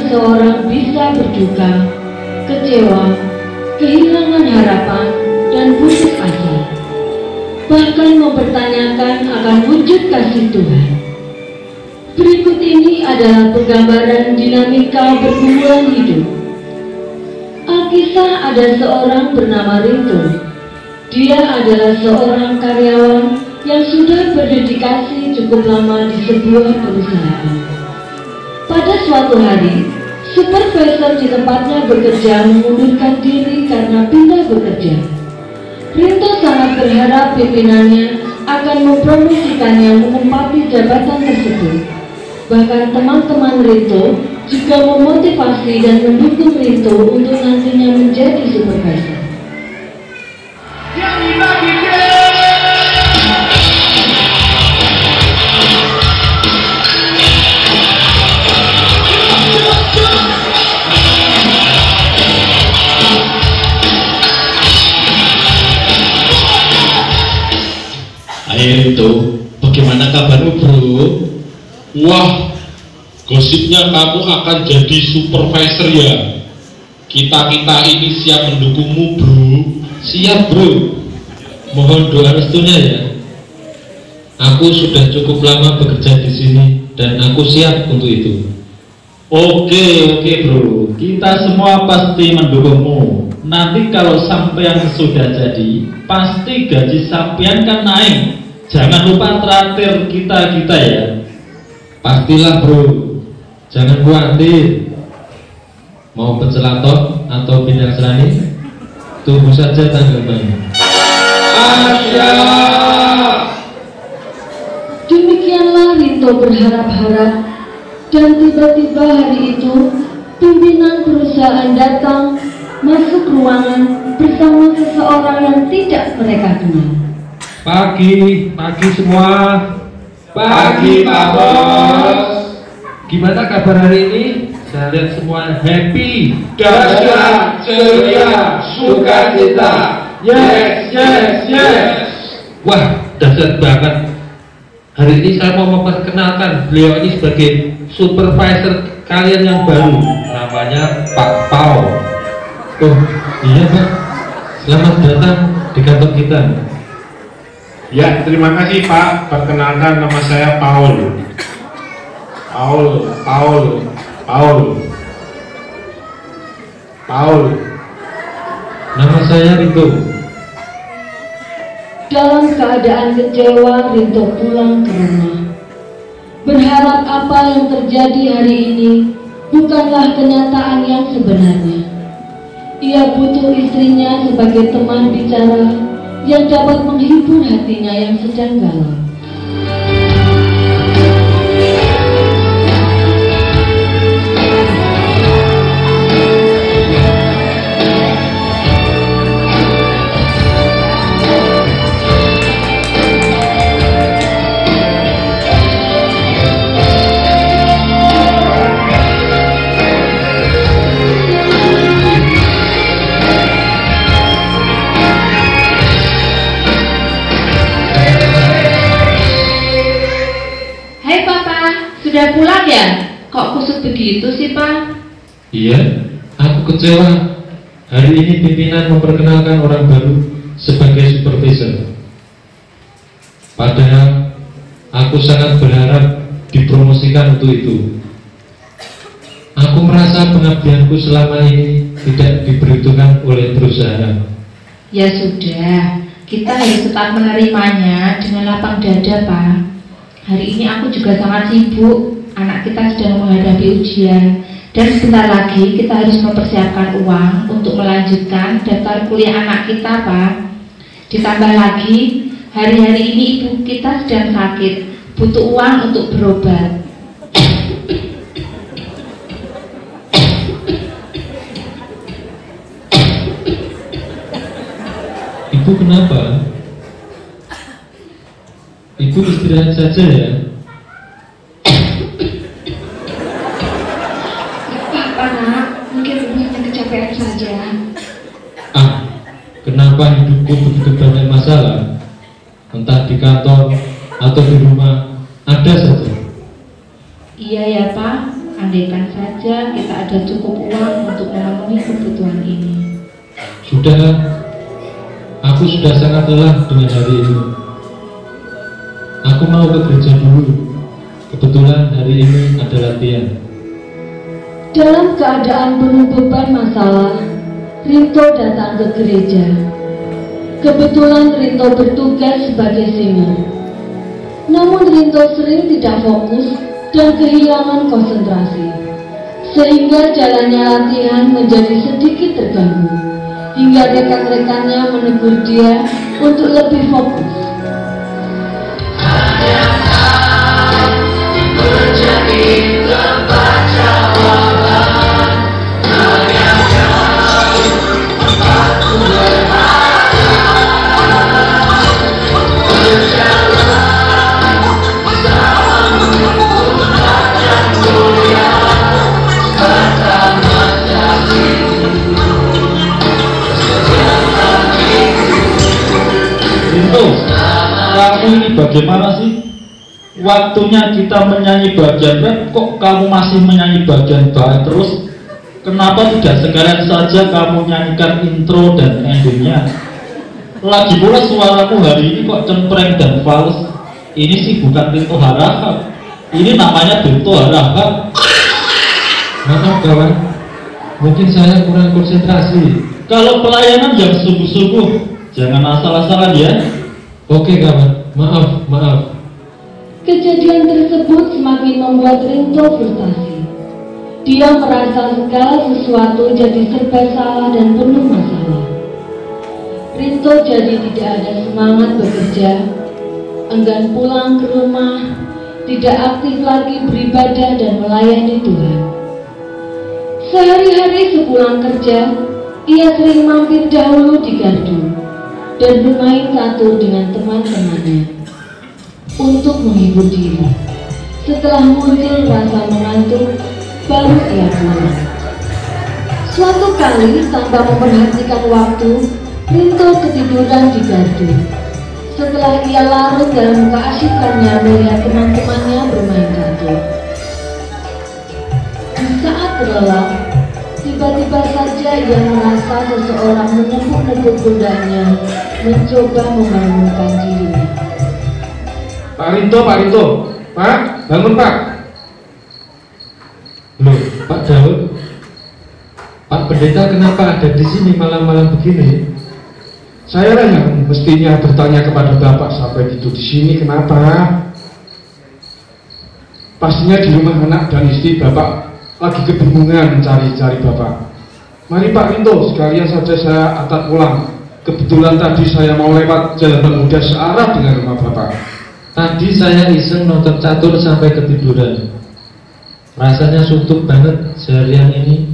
seseorang bisa berduka, kecewa, kehilangan harapan, dan putus asa, bahkan mempertanyakan akan wujud kasih Tuhan. Berikut ini adalah penggambaran dinamika pergumulan hidup. Alkisah ada seorang bernama Rinto. Dia adalah seorang karyawan yang sudah berdedikasi cukup lama di sebuah perusahaan. Pada suatu hari, supervisor di tempatnya bekerja mengundurkan diri karena pindah bekerja. Rinto sangat berharap pimpinannya akan mempromosikannya menempati jabatan tersebut. Bahkan teman-teman Rinto juga memotivasi dan mendukung Rinto untuk nantinya menjadi supervisor. Ayo itu, bagaimana kabarmu bro? Wah, gosipnya kamu akan jadi supervisor ya? Kita ini siap mendukungmu bro. Siap bro, mohon doa restunya ya. Aku sudah cukup lama bekerja di sini dan aku siap untuk itu. Oke bro, kita semua pasti mendukungmu. Nanti kalau sampean sudah jadi, pasti gaji sampean kan naik. Jangan lupa traktir kita ya. Pastilah bro, jangan khawatir. Mau pecelatot atau pindah serani, tunggu saja tanggal mainnya. Asia. Demikianlah Rinto berharap-harap, dan tiba-tiba hari itu pimpinan perusahaan datang masuk ruangan bersama seseorang yang tidak mereka kenal. Pagi semua. Pagi Pak Bos. Gimana kabar hari ini? Saya lihat semua happy. Dahsyat, ceria, sukacita. Yes. Wah, dahsyat banget. Hari ini saya mau memperkenalkan beliau ini sebagai supervisor kalian yang baru. Namanya Pak Paul. Oh iya Pak, selamat datang di kantor kita. Ya, terima kasih Pak. Perkenalkan, nama saya Paul. Nama saya Rinto. Dalam keadaan kecewa, Rinto pulang ke rumah. Berharap apa yang terjadi hari ini bukanlah kenyataan yang sebenarnya. Ia butuh istrinya sebagai teman bicara yang dapat menghibur hatinya yang sedang galau. Sudah pulang ya? Kok kusut begitu sih Pak? Iya, aku kecewa. Hari ini pimpinan memperkenalkan orang baru sebagai supervisor. Padahal aku sangat berharap dipromosikan untuk itu. Aku merasa pengabdianku selama ini tidak diperhitungkan oleh perusahaan. Ya sudah, kita harus tetap menerimanya dengan lapang dada Pak. Hari ini aku juga sangat sibuk, anak kita sedang menghadapi ujian, dan sebentar lagi kita harus mempersiapkan uang untuk melanjutkan daftar kuliah anak kita Pak. Ditambah lagi, hari-hari ini ibu kita sedang sakit, butuh uang untuk berobat. Ibu kenapa? Ibu istirahat saja ya. Apa nak? Mungkin ibu hanya kecapean saja. Kenapa hidupku begitu banyak masalah? Entah di kantor atau di rumah, ada saja. Iya ya Pak, Andaikan saja kita ada cukup uang untuk memenuhi kebutuhan ini. Sudah, aku sudah sangat lelah dengan hari ini. Aku mau ke gereja dulu. Kebetulan hari ini ada latihan. Dalam keadaan penuh beban masalah, Rinto datang ke gereja. Kebetulan Rinto bertugas sebagai singer. Namun Rinto sering tidak fokus dan kehilangan konsentrasi, sehingga jalannya latihan menjadi sedikit terganggu, hingga rekan-rekannya menegur dia untuk lebih fokus. Kamu ini bagaimana sih? Waktunya kita menyanyi bagian rap, kok kamu masih menyanyi bagian bawah terus? Kenapa tidak sekalian saja kamu nyanyikan intro dan endingnya? Lagi pula suaramu hari ini kok cempreng dan fals. Ini sih bukan Rinto Harahap, ini namanya Rinto Harahap. Maaf kawan, mungkin saya kurang konsentrasi. Kalau pelayanan yang sungguh-sungguh, jangan asal-asalan ya. Oke kawan, maaf. Kejadian tersebut semakin membuat Rinto frustasi. Dia merasa segala sesuatu jadi serba salah dan penuh masalah. Rinto jadi tidak ada semangat bekerja, enggan pulang ke rumah, tidak aktif lagi beribadah dan melayani Tuhan. Sehari-hari sepulang kerja, ia sering mampir dahulu di gardu dan bermain catur dengan teman-temannya untuk menghibur diri. Setelah muncul rasa mengantuk, baru ia pulang. Suatu kali tanpa memperhatikan waktu, Rinto ketiduran di gardu. Setelah ia larut dalam keasyikannya melihat teman-temannya bermain catur. Di saat terlelap, tiba-tiba saja ia merasa seseorang menepuk-nepuk pundaknya, mencoba membangunkan dirinya. Pak Rinto, Pak, bangun Pak. Loh, Pak Daud, Pak Pendeta kenapa ada di sini malam-malam begini? Saya lah yang mestinya bertanya kepada Bapak sampai tidur di sini, kenapa? Pastinya di rumah anak dan istri Bapak lagi kebingungan mencari-cari Bapak. Mari Pak Rinto, sekalian saja saya antar pulang. Kebetulan tadi saya mau lewat jalan pemuda searah dengan rumah Bapak. Tadi saya iseng nonton catur sampai ketiduran. Rasanya suntuk banget seharian ini.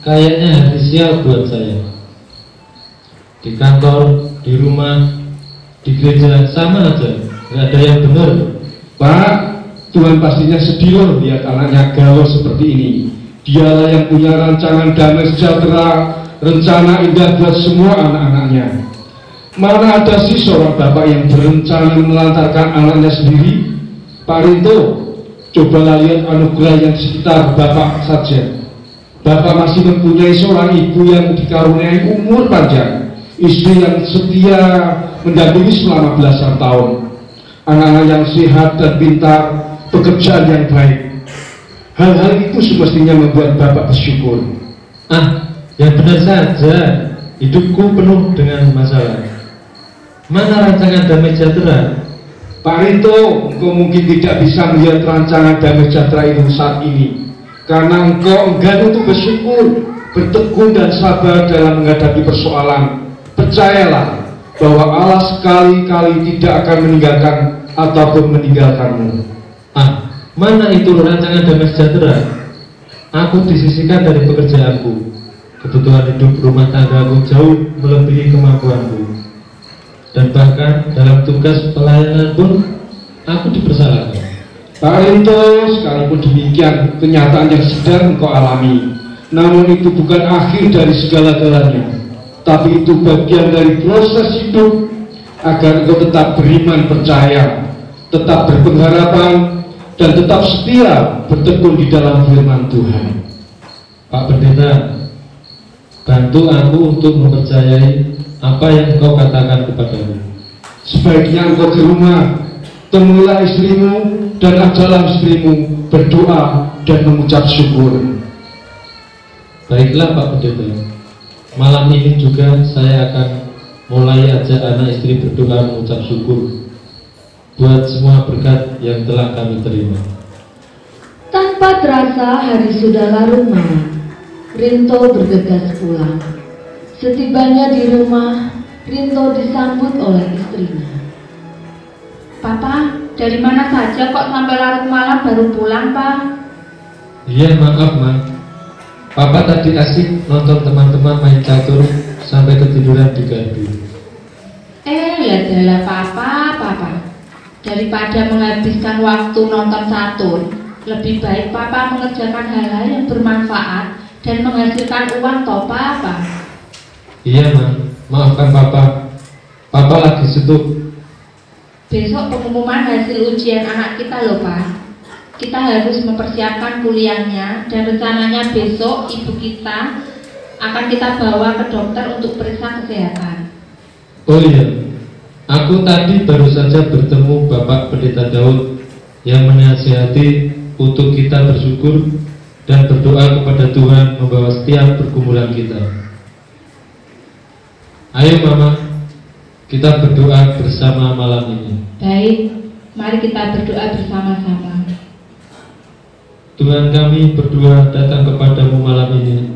Kayaknya hari sial buat saya. Di kantor, di rumah, di gereja sama aja, nggak ada yang benar. Pak, Tuhan pastinya sedih loh lihat anaknya galau seperti ini. Dialah yang punya rancangan damai sejahtera, rencana indah buat semua anak-anaknya. Mana ada sih seorang bapak yang berencana melantarkan anaknya sendiri? Pak Rinto, cobalah lihat anugerah yang di sekitar bapak saja. Bapak masih mempunyai seorang ibu yang dikaruniai umur panjang, istri yang setia mendampingi selama belasan tahun, anak-anak yang sehat dan pintar, pekerjaan yang baik. Hal-hal itu semestinya membuat bapak bersyukur. Yang benar saja, hidupku penuh dengan masalah. Mana rancangan damai sejahtera? Pak Rinto, engkau mungkin tidak bisa melihat rancangan damai sejahtera itu saat ini, karena engkau enggan untuk bersyukur, bertekun dan sabar dalam menghadapi persoalan. Percayalah bahwa Allah sekali-kali tidak akan meninggalkan ataupun meninggalkanmu. Mana itu rancangan damai sejahtera? Aku disisihkan dari pekerjaanku. Kebutuhan hidup rumah tanggaku jauh melebihi kemampuanku. Dan bahkan dalam tugas pelayanan pun aku dipersalahkan. Pak Rinto, sekalipun demikian, kenyataan yang sedang engkau alami. Namun itu bukan akhir dari segala-galanya, tapi itu bagian dari proses hidup agar engkau tetap beriman percaya, tetap berpengharapan, dan tetap setia bertekun di dalam firman Tuhan. Pak Pendeta, bantu aku untuk mempercayai apa yang engkau katakan kepadamu. Sebaiknya engkau ke rumah, temuilah istrimu dan ajarlah istrimu berdoa dan mengucap syukur. Baiklah Pak Pendeta, malam ini juga saya akan mulai ajak anak istri berdoa mengucap syukur buat semua berkat yang telah kami terima. Tanpa terasa hari sudah larut malam. Rinto bergegas pulang. Setibanya di rumah, Rinto disambut oleh istrinya. Papa, dari mana saja kok sampai larut malam baru pulang, Pak? Iya, maaf Ma, Papa tadi asik nonton teman-teman main catur sampai ketiduran di gardu. Adalah Papa. Daripada menghabiskan waktu nonton catur, lebih baik Papa mengerjakan hal-hal yang bermanfaat dan menghasilkan uang toh, Papa. Iya Ma, maafkan Papa, Papa lagi sibuk. Besok pengumuman hasil ujian anak kita loh, Pak. Kita harus mempersiapkan kuliahnya dan rencananya besok ibu kita akan kita bawa ke dokter untuk periksa kesehatan. Oh iya, aku tadi baru saja bertemu Bapak Pendeta Daud yang menasihati untuk kita bersyukur dan berdoa kepada Tuhan membawa setiap pergumulan kita. Ayo Mama, kita berdoa bersama malam ini. Baik, mari kita berdoa bersama-sama. Tuhan, kami berdua datang kepadamu malam ini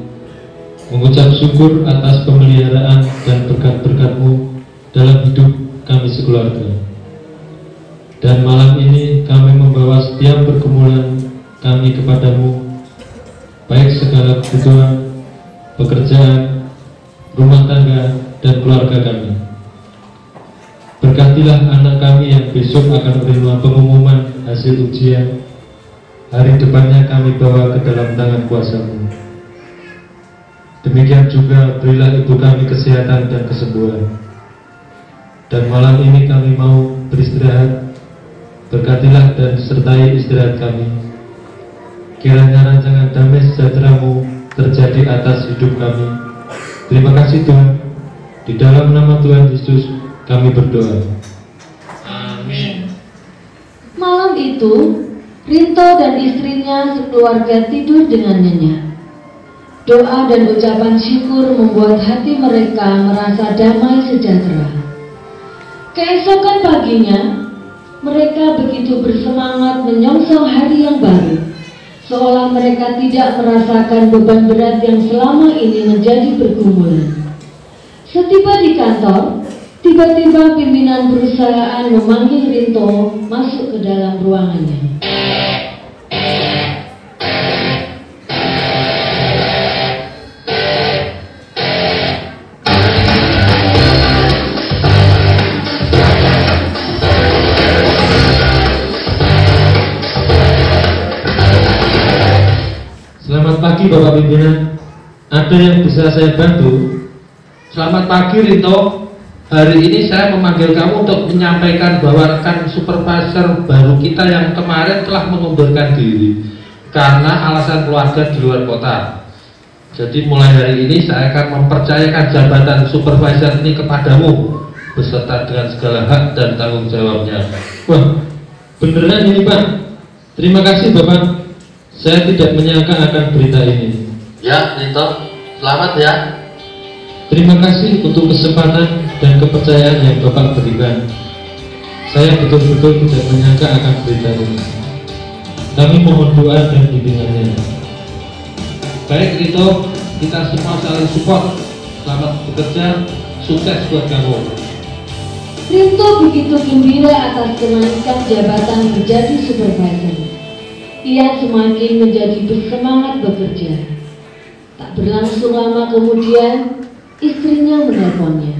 mengucap syukur atas pemeliharaan dan berkat-berkat-Mu dalam hidup kami sekeluarga. Dan malam ini kami membawa setiap pergumulan kami kepadamu, baik segala kebutuhan, pekerjaan, rumah tangga, dan keluarga kami. Berkatilah anak kami yang besok akan menerima pengumuman hasil ujian. Hari depannya kami bawa ke dalam tangan kuasa-Mu. Demikian juga berilah ibu kami kesehatan dan kesembuhan. Dan malam ini kami mau beristirahat. Berkatilah dan sertai istirahat kami. Kiranya rancangan damai sejahtera-Mu terjadi atas hidup kami. Terima kasih Tuhan. Di dalam nama Tuhan Yesus kami berdoa. Amin. Malam itu, Rinto dan istrinya sekeluarga tidur dengan nyenyak. Doa dan ucapan syukur membuat hati mereka merasa damai sejahtera. Keesokan paginya, mereka begitu bersemangat menyongsong hari yang baru, seolah mereka tidak merasakan beban berat yang selama ini menjadi pergumulan. Setiba di kantor, tiba-tiba pimpinan perusahaan memanggil Rinto masuk ke dalam ruangannya. Selamat pagi Bapak Pimpinan. Ada yang bisa saya bantu? Selamat pagi Rinto. Hari ini saya memanggil kamu untuk menyampaikan bahwa rekan supervisor baru kita yang kemarin telah mengundurkan diri karena alasan keluarga di luar kota. Jadi mulai hari ini saya akan mempercayakan jabatan supervisor ini kepadamu beserta dengan segala hak dan tanggung jawabnya. Wah, beneran ini Pak. Terima kasih Bapak. Saya tidak menyangka akan berita ini. Ya, Rinto, selamat ya. Terima kasih untuk kesempatan dan kepercayaan yang Bapak berikan. Saya betul-betul tidak menyangka akan berita ini. Kami mohon doa dan bimbingannya. Baik Rinto, kita semua saling support. Selamat bekerja, sukses buat kamu. Rinto begitu gembira atas kenaikan jabatan menjadi supervisor. Ia semakin menjadi bersemangat bekerja. Tak berlangsung lama kemudian, istrinya menelponnya.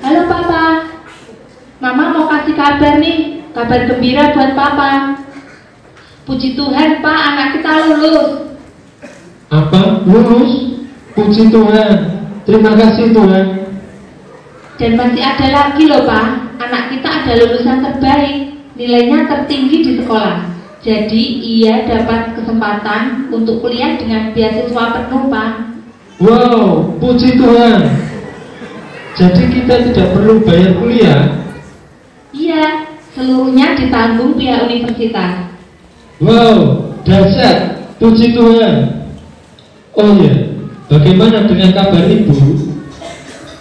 Halo Papa, Mama mau kasih kabar nih. kabar gembira buat Papa. Puji Tuhan, Pak, anak kita lulus. Apa? Lulus? Puji Tuhan. Terima kasih Tuhan. Dan masih ada lagi loh, Pak. Anak kita ada lulusan terbaik. Nilainya tertinggi di sekolah. Jadi ia dapat kesempatan untuk kuliah dengan beasiswa penuh, Pak. Wow, puji Tuhan. Jadi kita tidak perlu bayar kuliah? Iya, seluruhnya ditanggung pihak universitas. Wow, dahsyat. Puji Tuhan. Oh ya, bagaimana dengan kabar ibu?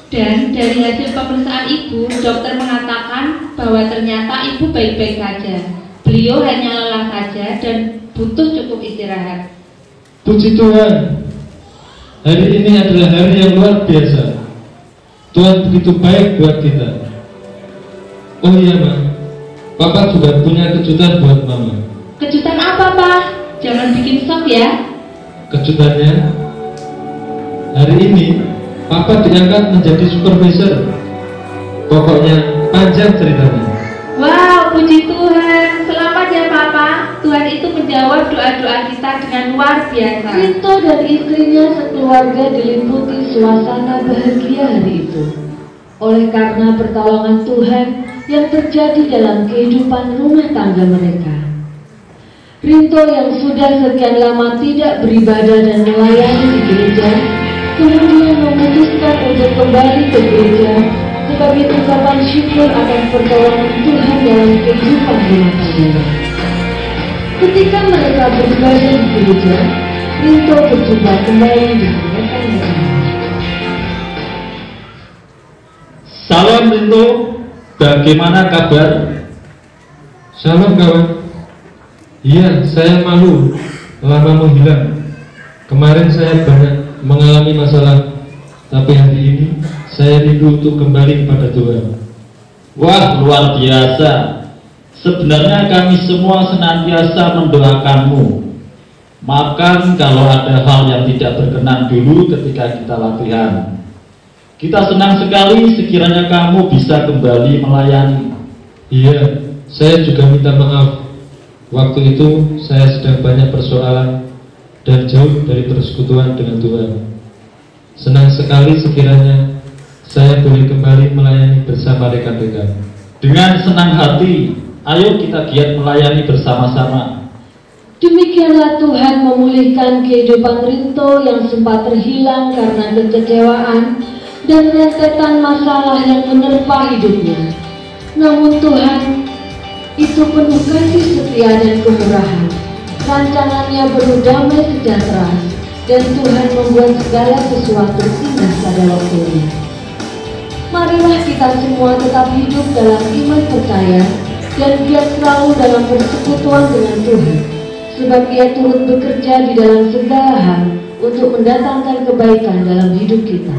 Dan dari hasil pemeriksaan ibu, dokter mengatakan bahwa ternyata ibu baik-baik saja. Beliau hanya lelah saja dan butuh cukup istirahat. Puji Tuhan. Hari ini adalah hari yang luar biasa. Tuhan begitu baik buat kita. Oh iya, Ma. Papa juga punya kejutan buat Mama. Kejutan apa, Pak? Jangan bikin shock ya. Kejutannya, hari ini Papa diangkat menjadi supervisor. Pokoknya panjang ceritanya. Wow, puji Tuhan. Selamat ya, Papa. Tuhan itu menjawab doa-doa kita dengan luar biasa. Rinto dan istrinya sekeluarga diliputi suasana bahagia hari itu. Oleh karena pertolongan Tuhan yang terjadi dalam kehidupan rumah tangga mereka. Rinto yang sudah sekian lama tidak beribadah dan melayani di gereja, kemudian memutuskan untuk kembali ke gereja sebagai ungkapan syukur akan pertolongan Tuhan dalam kehidupan rumah tangga. Ketika mereka beribadah di gereja, Rinto berjumpa kembali dengan rekan-rekannya. Salam Rinto, bagaimana kabar? Shalom kawan. Iya, saya malu lama menghilang. Kemarin saya banyak mengalami masalah, tapi hari ini saya rindu untuk kembali kepada Tuhan. Wah, luar biasa. Sebenarnya kami semua senantiasa mendoakanmu. Maafkan kalau ada hal yang tidak berkenan dulu ketika kita latihan. Kita senang sekali sekiranya kamu bisa kembali melayani. Iya, saya juga minta maaf. Waktu itu saya sedang banyak persoalan dan jauh dari persekutuan dengan Tuhan. Senang sekali sekiranya saya boleh kembali melayani bersama rekan-rekan. Dengan senang hati, ayo kita giat melayani bersama-sama. Demikianlah Tuhan memulihkan kehidupan Rinto yang sempat terhilang karena kekecewaan dan rentetan masalah yang menerpa hidupnya. Namun Tuhan itu penuh kasih setia dan kemurahan. Rancangannya penuh damai sejahtera, dan Tuhan membuat segala sesuatu indah pada waktunya. Marilah kita semua tetap hidup dalam iman percaya dan giat selalu dalam persekutuan dengan Tuhan, sebab Ia turut bekerja di dalam segala hal untuk mendatangkan kebaikan dalam hidup kita.